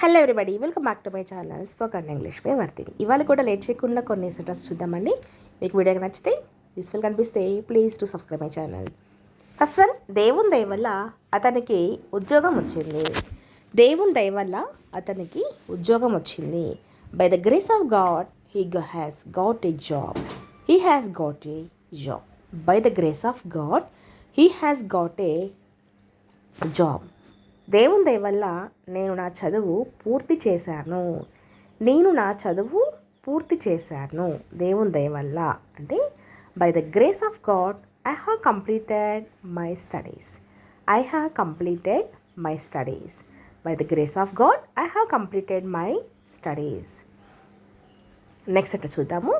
Hello everybody, welcome back to my channel spoken English పై వర్తిని. ఇవాళ కూడా లేట్ చేయకుండా కొన్ని సెంటెన్స్ చూద్దామండి. మీకు వీడియో నచ్చితే యూస్ఫుల్ కనిపిస్తే please to subscribe my channel. First one, దేవుని దయ వల్ల అతనికి ఉద్యోగం వచ్చింది. దేవుని దయ వల్ల అతనికి ఉద్యోగం వచ్చింది. By the grace of God he has got a job. He has got a job. By the grace of God he has got a job. దేవుని దయ వల్ల నేను నా చదువు పూర్తి చేశాను. దేవుని దయ వల్ల అంటే by the grace of God I have completed my studies. By the grace of God I have completed my studies. Next అంటే చూద్దాము.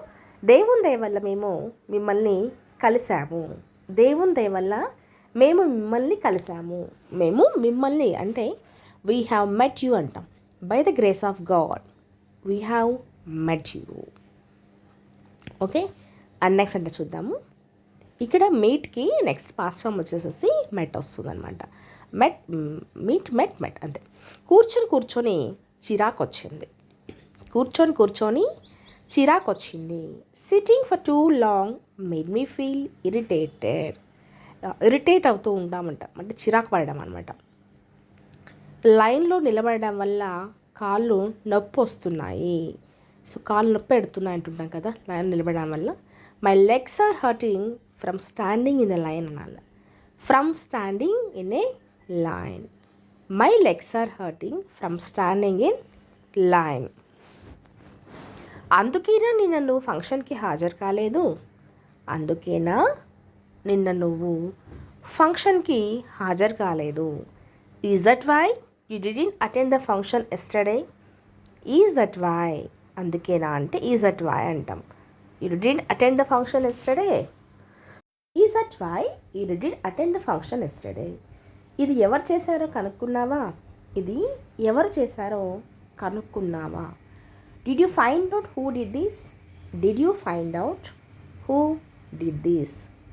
దేవుని దయ వల్ల మేము మిమ్మల్ని కలిసాము. మేము మిమ్మల్ని అంటే వీ హ్యావ్ మెట్ యూ అంటాం. By the grace of God we have met you. Okay, and next అంటే చూద్దాము. ఇక్కడ మీట్కి నెక్స్ట్ పాస్ట్ ఫామ్ వచ్చేసేసి మెట్ వస్తుంది అనమాట. మెట్ అంతే. కూర్చొని చిరాకు వచ్చింది. Sitting for two long made me feel irritate అవుతూ ఉంటామంట, అంటే చిరాకు పడడం అనమాట. లైన్లో నిలబడడం వల్ల కాళ్ళు నొప్పి వస్తున్నాయి. సో కాళ్ళు నొప్పి పెడుతున్నాయి అంటుంటాం కదా లైన్ నిలబడడం వల్ల. My legs are hurting from standing in the line అనాలి. My legs are hurting from standing in line. అందుకేనా నిన్న నువ్వు ఫంక్షన్కి హాజరు కాలేదు. Is that why you didn't attend the function yesterday. అందుకేనా అంటే ఈజ్ దట్ వై అంటాం. You didn't attend the function yesterday. ఇది ఎవరు చేశారో కనుక్కున్నావా? Did you find out who did this?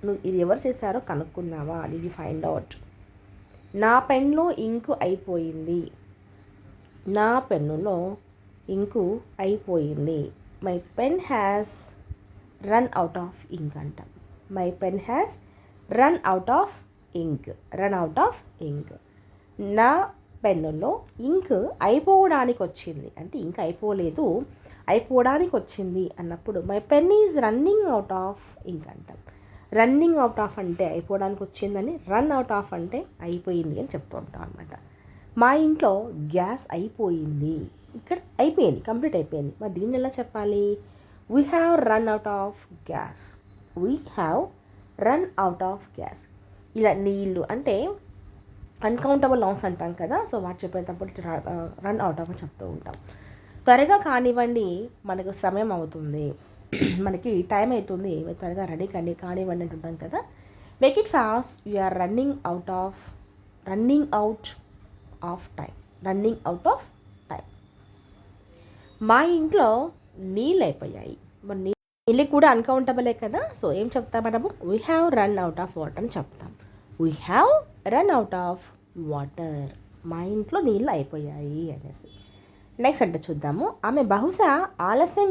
నువ్వు ఇది ఎవరు చేశారో కనుక్కున్నావా? Did you find out? నా పెన్నులో ఇంకు అయిపోయింది. My pen has run out of ink అంటాం. Run out of ink. నా పెన్నులో ఇంక్ అయిపోవడానికి వచ్చింది అంటే ఇంక్ అయిపోవడానికి వచ్చింది అన్నప్పుడు my pen is running out of ink అంటాం. రన్నింగ్ అవుట్ ఆఫ్ అంటే అయిపోవడానికి వచ్చిందని, రన్ అవుట్ ఆఫ్ అంటే అయిపోయింది అని చెప్తూ ఉంటాం అనమాట. మా ఇంట్లో గ్యాస్ అయిపోయింది. ఇక్కడ అయిపోయింది, కంప్లీట్ అయిపోయింది. మరి దీన్ని ఎలా చెప్పాలి? We have run out of gas. ఇలా నీళ్ళు అంటే అన్కౌంటబుల్ లాస్ అంటాం కదా, సో వాటి చెప్పేటప్పుడు రన్ అవుట్ ఆఫ్ అని చెప్తూ ఉంటాం. త్వరగా కానివ్వండి, మనకు సమయం అవుతుంది, మనకి టైం అవుతుంది, త్వరగా రెడీ కానివ్వండి అంటుంటాం కదా. Make it fast, you are running out of time. మా ఇంట్లో నీళ్ళు అయిపోయాయి. మరి నీళ్ళు కూడా అన్కౌంటబులే కదా, సో ఏం చెప్తాం మనము? We have run out of water అని చెప్తాం. We have run out of water. మా ఇంట్లో నీళ్ళు అయిపోయాయి అనేసి. నెక్స్ట్ అంటే చూద్దాము. ఆమె బహుశా ఆలస్యం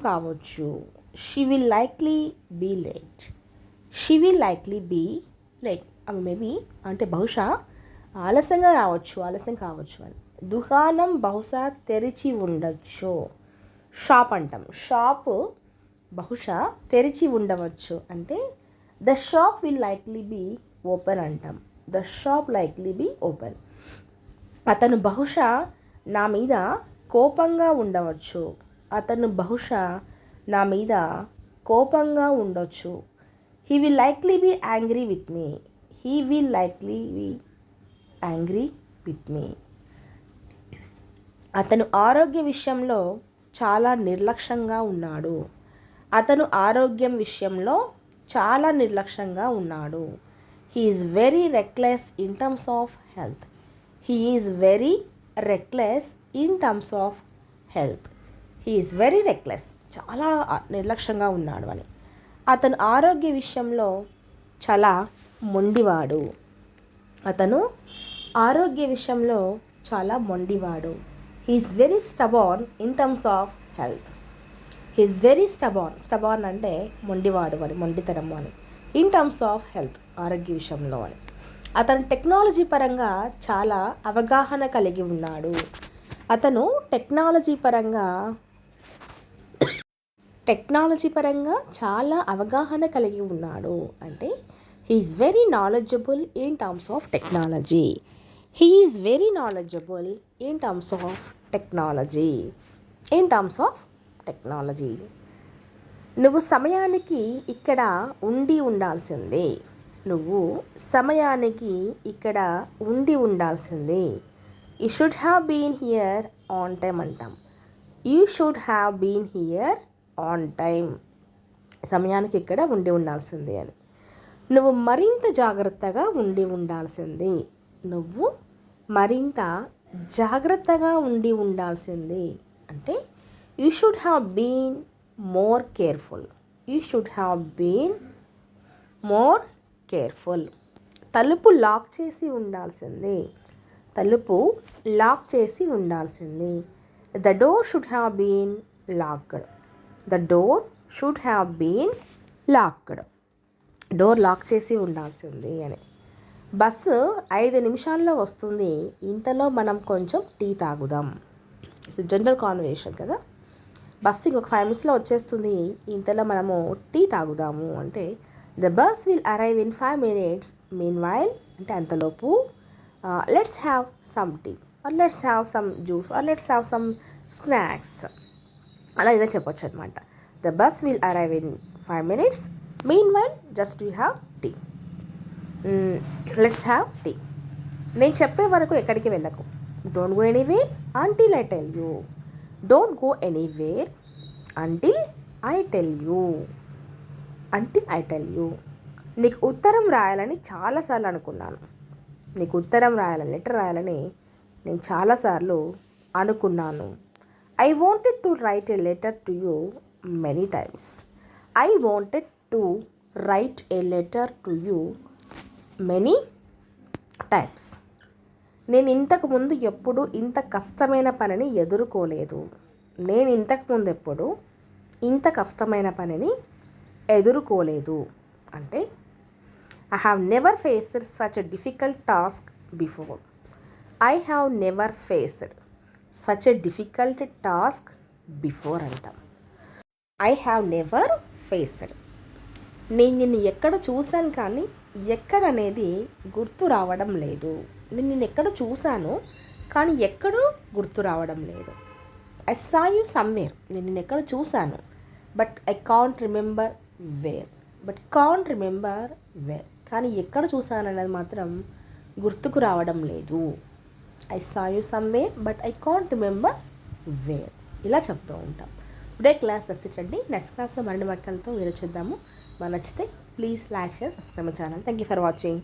కావచ్చు. She will likely be late. ఆమె మేబీ అంటే బహుశా ఆలస్యం కావచ్చు అని. దుకాణం బహుశా తెరిచి ఉండొచ్చు. షాప్ అంటాం. షాపు బహుశా తెరిచి ఉండవచ్చు అంటే the shop will likely be open అంటాం. అతను బహుశా నా మీద కోపంగా ఉండొచ్చు. He will likely be angry with me. అతను ఆరోగ్యం విషయంలో చాలా నిర్లక్ష్యంగా ఉన్నాడు. He is very reckless in terms of health. చాలా నిర్లక్ష్యంగా ఉన్నాడు అని. అతను ఆరోగ్య విషయంలో చాలా మొండివాడు. అతను ఆరోగ్య విషయంలో చాలా మొండివాడు. He's very stubborn in terms of health. He's very stubborn అంటే మొండివాడు అని, మొండితనము అని. ఇన్ టర్మ్స్ ఆఫ్ హెల్త్, ఆరోగ్య విషయంలో అని. అతను టెక్నాలజీ పరంగా చాలా అవగాహన కలిగి ఉన్నాడు. అతను టెక్నాలజీ పరంగా చాలా అవగాహన కలిగి ఉన్నాడు అంటే he's very knowledgeable in terms of technology. He's very knowledgeable in terms of technology. నువ్వు సమయానికి ఇక్కడ ఉండాల్సిందే. నువ్వు సమయానికి ఇక్కడ ఉండాల్సిందే. You should have been here on time అంటాం. You should have been here on time. సమయానికి ఇక్కడ ఉండాల్సిందే అని. నువ్వు మరింత జాగ్రత్తగా ఉండాల్సింది. నువ్వు మరింత జాగ్రత్తగా ఉండాల్సింది అంటే you should have been more careful. You should have been more careful. తలుపు లాక్ చేసి ఉండాల్సింది. The door should have been locked. Door lock చేసి ఉండాల్సింది అని. బస్సు 5 నిమిషాల్లో వస్తుంది, ఇంతలో మనం కొంచెం టీ తాగుదాం. జనరల్ కాన్వర్సేషన్ కదా. బస్సు ఇంకొక 5 నిమిషాల్లో వచ్చేస్తుంది, ఇంతలో మనము టీ తాగుదాము అంటే the bus will arrive in 5 minutes. Meanwhile అంటే అంతలోపు let's have some tea or let's have some juice or let's have some snacks, అలా ఏదైనా చెప్పొచ్చు అనమాట. The bus will arrive in 5 minutes. Meanwhile just you have tea. Let's have tea. నేను చెప్పే వరకు ఎక్కడికి వెళ్ళకు. Don't go anywhere until I tell you. Don't go anywhere until I tell you. నీకు ఉత్తరం రాయాలని చాలాసార్లు అనుకున్నాను. లెటర్ రాయాలని నేను చాలాసార్లు అనుకున్నాను. I wanted to write a letter to you many times. నేను ఇంతకుముందు ఎప్పుడు ఇంత కష్టమైన పనిని ఎదుర్కోలేదు. అంటే I have never faced such a difficult task before. అంటాం. I have never faced. నేను నిన్ను ఎక్కడ చూశాను కానీ ఎక్కడ అనేది గుర్తు రావడం లేదు. నిన్ను ఎక్కడ చూశాను కానీ ఎక్కడో గుర్తు రావడం లేదు. I saw you somewhere. నేను నిన్ను ఎక్కడ చూశాను but I can't remember where. కానీ ఎక్కడ చూశాను అనేది మాత్రం గుర్తుకు రావడం లేదు. I saw you somewhere but I can't remember where. ఇలా చెప్తూ ఉంటాం. Today class రచించండి. నెక్స్ట్ క్లాస్లో మరిన్ని వాక్యాలతో మీరు చూద్దాము. నచ్చితే please like, share, subscribe my channel. Thank you for watching.